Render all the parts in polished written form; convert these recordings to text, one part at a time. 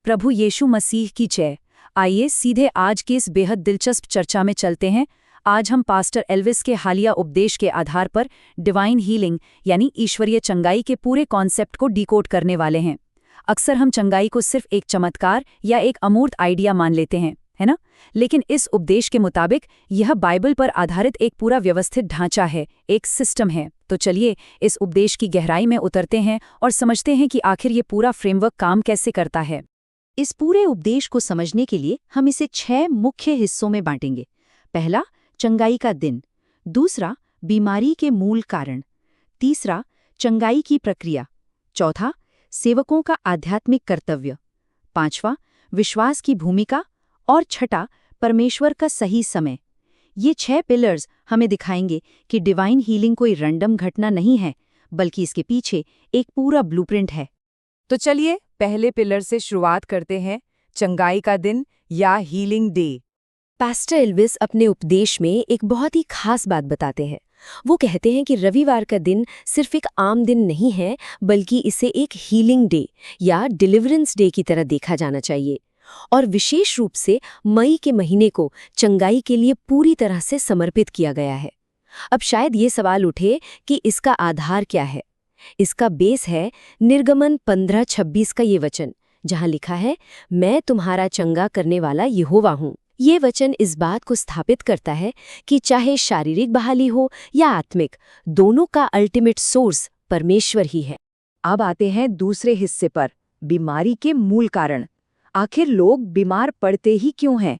प्रभु यीशु मसीह की जय। आइए सीधे आज की इस बेहद दिलचस्प चर्चा में चलते हैं। आज हम पास्टर एल्विस के हालिया उपदेश के आधार पर डिवाइन हीलिंग यानी ईश्वरीय चंगाई के पूरे कॉन्सेप्ट को डिकोड करने वाले हैं। अक्सर हम चंगाई को सिर्फ एक चमत्कार या एक अमूर्त आइडिया मान लेते हैं, है ना? लेकिन इस उपदेश के मुताबिक यह बाइबल पर आधारित एक पूरा व्यवस्थित ढांचा है, एक सिस्टम है। तो चलिए इस उपदेश की गहराई में उतरते हैं और समझते हैं कि आखिर ये पूरा फ्रेमवर्क काम कैसे करता है। इस पूरे उपदेश को समझने के लिए हम इसे 6 मुख्य हिस्सों में बांटेंगे। पहला, चंगाई का दिन। दूसरा, बीमारी के मूल कारण। तीसरा, चंगाई की प्रक्रिया। चौथा, सेवकों का आध्यात्मिक कर्तव्य। पांचवा, विश्वास की भूमिका। और छठा, परमेश्वर का सही समय। ये 6 पिलर्स हमें दिखाएंगे कि डिवाइन हीलिंग कोई रैंडम घटना नहीं है, बल्कि इसके पीछे एक पूरा ब्लूप्रिंट है। तो चलिए पहले पिलर से शुरुआत करते हैं, चंगाई का दिन या हीलिंग डे। पास्टर एल्विस अपने उपदेश में एक बहुत ही खास बात बताते हैं। वो कहते हैं कि रविवार का दिन सिर्फ एक आम दिन नहीं है, बल्कि इसे एक हीलिंग डे या डिलीवरेंस डे की तरह देखा जाना चाहिए। और विशेष रूप से मई के महीने को चंगाई के लिए पूरी तरह से समर्पित किया गया है। अब शायद ये सवाल उठे कि इसका आधार क्या है। इसका बेस है निर्गमन 15:26 का ये वचन, जहां लिखा है, मैं तुम्हारा चंगा करने वाला यहोवा हूँ। ये वचन इस बात को स्थापित करता है कि चाहे शारीरिक बहाली हो या आत्मिक, दोनों का अल्टीमेट सोर्स परमेश्वर ही है। अब आते हैं दूसरे हिस्से पर, बीमारी के मूल कारण। आखिर लोग बीमार पड़ते ही क्यों हैं?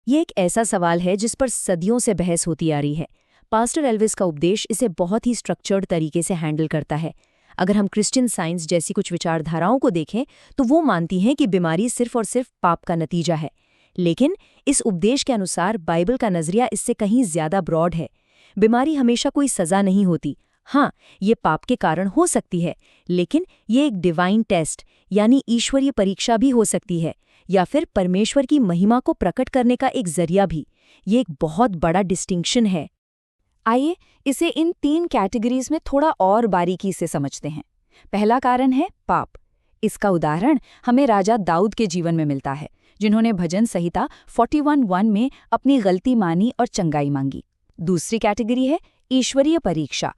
ये एक ऐसा सवाल है जिस पर सदियों से बहस होती आ रही है। पास्टर एल्विस का उपदेश इसे बहुत ही स्ट्रक्चर्ड तरीके से हैंडल करता है। अगर हम क्रिश्चियन साइंस जैसी कुछ विचारधाराओं को देखें तो वो मानती हैं कि बीमारी सिर्फ और सिर्फ पाप का नतीजा है। लेकिन इस उपदेश के अनुसार बाइबल का नजरिया इससे कहीं ज्यादा ब्रॉड है। बीमारी हमेशा कोई सजा नहीं होती। हाँ, ये पाप के कारण हो सकती है, लेकिन ये एक डिवाइन टेस्ट यानी ईश्वरीय परीक्षा भी हो सकती है, या फिर परमेश्वर की महिमा को प्रकट करने का एक जरिया भी। ये एक बहुत बड़ा डिस्टिंक्शन है। आइए इसे इन 3 कैटेगरीज में थोड़ा और बारीकी से समझते हैं। पहला कारण है पाप। इसका उदाहरण हमें राजा दाऊद के जीवन में मिलता है, जिन्होंने भजन संहिता 41:1 में अपनी गलती मानी और चंगाई मांगी। दूसरी कैटेगरी है ईश्वरीय परीक्षा।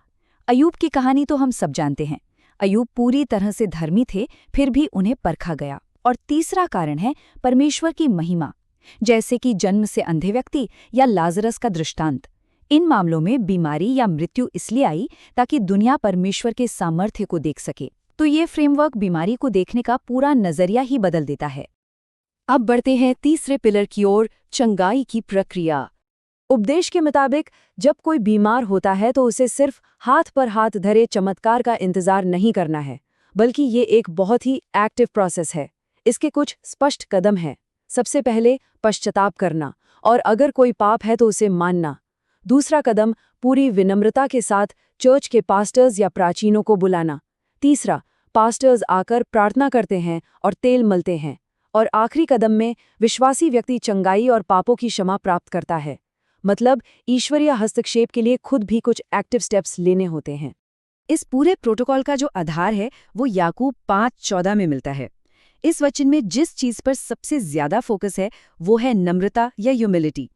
अय्यूब की कहानी तो हम सब जानते हैं। अय्यूब पूरी तरह से धर्मी थे, फिर भी उन्हें परखा गया। और तीसरा कारण है परमेश्वर की महिमा, जैसे कि जन्म से अंधे व्यक्ति या लाजरस का दृष्टांत। इन मामलों में बीमारी या मृत्यु इसलिए आई ताकि दुनिया परमेश्वर के सामर्थ्य को देख सके। तो ये फ्रेमवर्क बीमारी को देखने का पूरा नजरिया ही बदल देता है। अब बढ़ते हैं तीसरे पिलर की ओर, चंगाई की प्रक्रिया। उपदेश के मुताबिक जब कोई बीमार होता है तो उसे सिर्फ हाथ पर हाथ धरे चमत्कार का इंतजार नहीं करना है, बल्कि ये एक बहुत ही एक्टिव प्रोसेस है। इसके कुछ स्पष्ट कदम हैं। सबसे पहले पश्चाताप करना, और अगर कोई पाप है तो उसे मानना। दूसरा कदम, पूरी विनम्रता के साथ चर्च के पास्टर्स या प्राचीनों को बुलाना। तीसरा, पास्टर्स आकर प्रार्थना करते हैं और तेल मलते हैं। और आखिरी कदम में विश्वासी व्यक्ति चंगाई और पापों की क्षमा प्राप्त करता है। मतलब ईश्वरीय हस्तक्षेप के लिए खुद भी कुछ एक्टिव स्टेप्स लेने होते हैं। इस पूरे प्रोटोकॉल का जो आधार है वो याकूब 5:14 में मिलता है। इस वचन में जिस चीज पर सबसे ज्यादा फोकस है वो है नम्रता या ह्यूमिलिटी।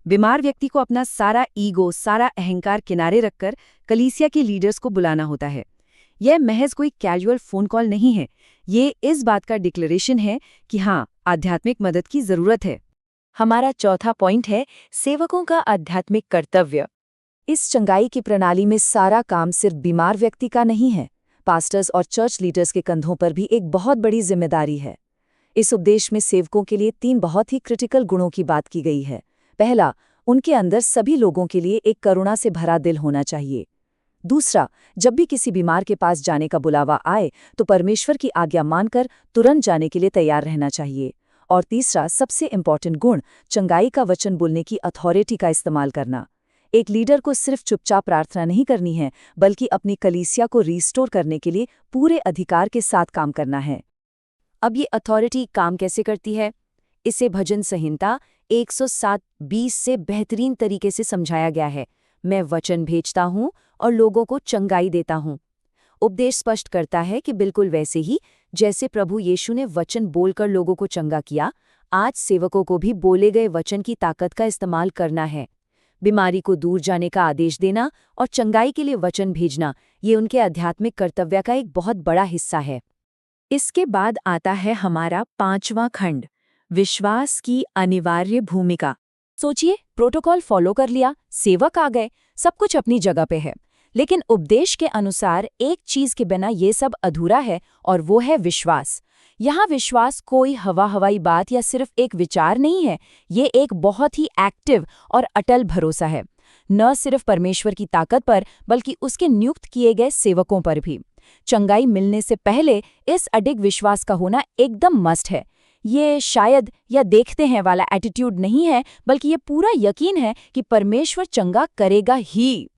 बीमार व्यक्ति को अपना सारा ईगो, सारा अहंकार किनारे रखकर कलीसिया के लीडर्स को बुलाना होता है। यह महज कोई कैजुअल फोन कॉल नहीं है, ये इस बात का डिक्लेरेशन है कि हाँ, आध्यात्मिक मदद की जरूरत है। हमारा चौथा पॉइंट है सेवकों का आध्यात्मिक कर्तव्य। इस चंगाई की प्रणाली में सारा काम सिर्फ बीमार व्यक्ति का नहीं है, पास्टर्स और चर्च लीडर्स के कंधों पर भी एक बहुत बड़ी जिम्मेदारी है। इस उपदेश में सेवकों के लिए 3 बहुत ही क्रिटिकल गुणों की बात की गई है। पहला, उनके अंदर सभी लोगों के लिए एक करुणा से भरा दिल होना चाहिए। दूसरा, जब भी किसी बीमार के पास जाने का बुलावा आए तो परमेश्वर की आज्ञा मानकर तुरंत जाने के लिए तैयार रहना चाहिए। और तीसरा, सबसे इम्पॉर्टेंट गुण, चंगाई का वचन बोलने की अथॉरिटी का इस्तेमाल करना। एक लीडर को सिर्फ चुपचाप प्रार्थना नहीं करनी है, बल्कि अपनी कलीसिया को रिस्टोर करने के लिए पूरे अधिकार के साथ काम करना है। अब ये अथॉरिटी काम कैसे करती है? इसे भजन संहिता 107:20 से बेहतरीन तरीके से समझाया गया है। मैं वचन भेजता हूँ और लोगों को चंगाई देता हूँ। उपदेश स्पष्ट करता है कि बिल्कुल वैसे ही जैसे प्रभु यीशु ने वचन बोलकर लोगों को चंगा किया, आज सेवकों को भी बोले गए वचन की ताकत का इस्तेमाल करना है। बीमारी को दूर जाने का आदेश देना और चंगाई के लिए वचन भेजना, ये उनके आध्यात्मिक कर्तव्य का एक बहुत बड़ा हिस्सा है। इसके बाद आता है हमारा 5वां खंड, विश्वास की अनिवार्य भूमिका। सोचिए, प्रोटोकॉल फॉलो कर लिया, सेवक आ गए, सब कुछ अपनी जगह पे है, लेकिन उपदेश के अनुसार एक चीज के बिना ये सब अधूरा है, और वो है विश्वास। यहाँ विश्वास कोई हवाई बात या सिर्फ एक विचार नहीं है, ये एक बहुत ही एक्टिव और अटल भरोसा है, न सिर्फ परमेश्वर की ताकत पर बल्कि उसके नियुक्त किए गए सेवकों पर भी। चंगाई मिलने से पहले इस अडिग विश्वास का होना एकदम मस्ट है। ये शायद या देखते हैं वाला एटीट्यूड नहीं है, बल्कि ये पूरा यकीन है कि परमेश्वर चंगा करेगा ही।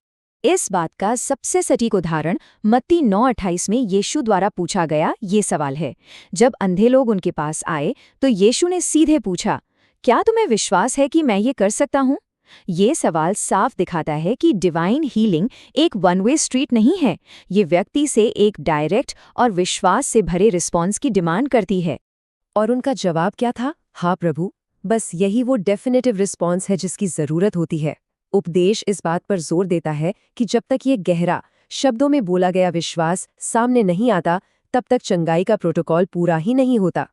इस बात का सबसे सटीक उदाहरण मत्ती 9:28 में यीशु द्वारा पूछा गया ये सवाल है। जब अंधे लोग उनके पास आए तो यीशु ने सीधे पूछा, क्या तुम्हें विश्वास है कि मैं ये कर सकता हूँ? ये सवाल साफ दिखाता है कि डिवाइन हीलिंग एक वन वे स्ट्रीट नहीं है। ये व्यक्ति से एक डायरेक्ट और विश्वास से भरे रिस्पॉन्स की डिमांड करती है। और उनका जवाब क्या था? हाँ प्रभु। बस यही वो डेफिनेटिव रिस्पॉन्स है जिसकी जरूरत होती है। उपदेश इस बात पर जोर देता है कि जब तक ये गहरा, शब्दों में बोला गया विश्वास सामने नहीं आता, तब तक चंगाई का प्रोटोकॉल पूरा ही नहीं होता।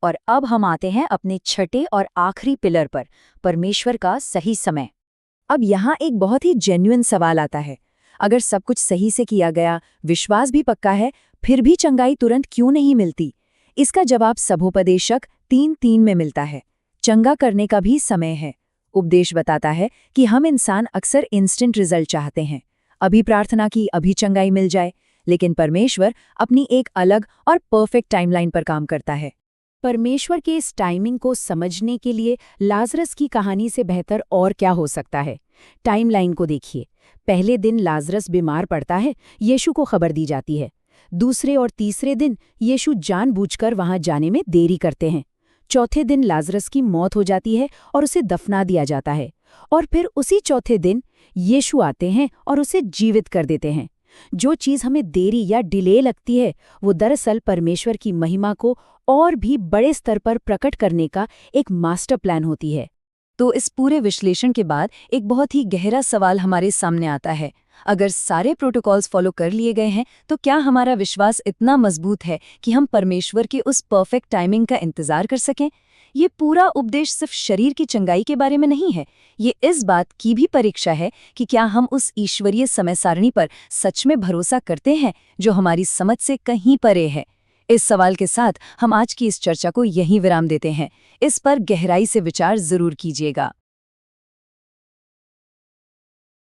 और अब हम आते हैं अपने छठे और आखिरी पिलर पर, परमेश्वर का सही समय। अब यहाँ एक बहुत ही जेन्युइन सवाल आता है। अगर सब कुछ सही से किया गया, विश्वास भी पक्का है, फिर भी चंगाई तुरंत क्यों नहीं मिलती? इसका जवाब सबोपदेशक 3:3 में मिलता है। चंगा करने का भी समय है। उपदेश बताता है कि हम इंसान अक्सर इंस्टेंट रिजल्ट चाहते हैं, अभी प्रार्थना की अभी चंगाई मिल जाए, लेकिन परमेश्वर अपनी एक अलग और परफेक्ट टाइमलाइन पर काम करता है। परमेश्वर के इस टाइमिंग को समझने के लिए लाजरस की कहानी से बेहतर और क्या हो सकता है। टाइमलाइन को देखिए। पहले दिन लाजरस बीमार पड़ता है, यीशु को खबर दी जाती है। दूसरे और तीसरे दिन यीशु जानबूझकर वहां जाने में देरी करते हैं। चौथे दिन लाजरस की मौत हो जाती है और उसे दफना दिया जाता है। और फिर उसी चौथे दिन यीशु आते हैं और उसे जीवित कर देते हैं। जो चीज़ हमें देरी या डिले लगती है, वो दरअसल परमेश्वर की महिमा को और भी बड़े स्तर पर प्रकट करने का एक मास्टर प्लान होती है। तो इस पूरे विश्लेषण के बाद एक बहुत ही गहरा सवाल हमारे सामने आता है। अगर सारे प्रोटोकॉल्स फॉलो कर लिए गए हैं, तो क्या हमारा विश्वास इतना मजबूत है कि हम परमेश्वर की उस परफेक्ट टाइमिंग का इंतजार कर सकें? ये पूरा उपदेश सिर्फ शरीर की चंगाई के बारे में नहीं है, ये इस बात की भी परीक्षा है कि क्या हम उस ईश्वरीय समय सारणी पर सच में भरोसा करते हैं जो हमारी समझ से कहीं परे है। इस सवाल के साथ हम आज की इस चर्चा को यहीं विराम देते हैं। इस पर गहराई से विचार जरूर कीजिएगा।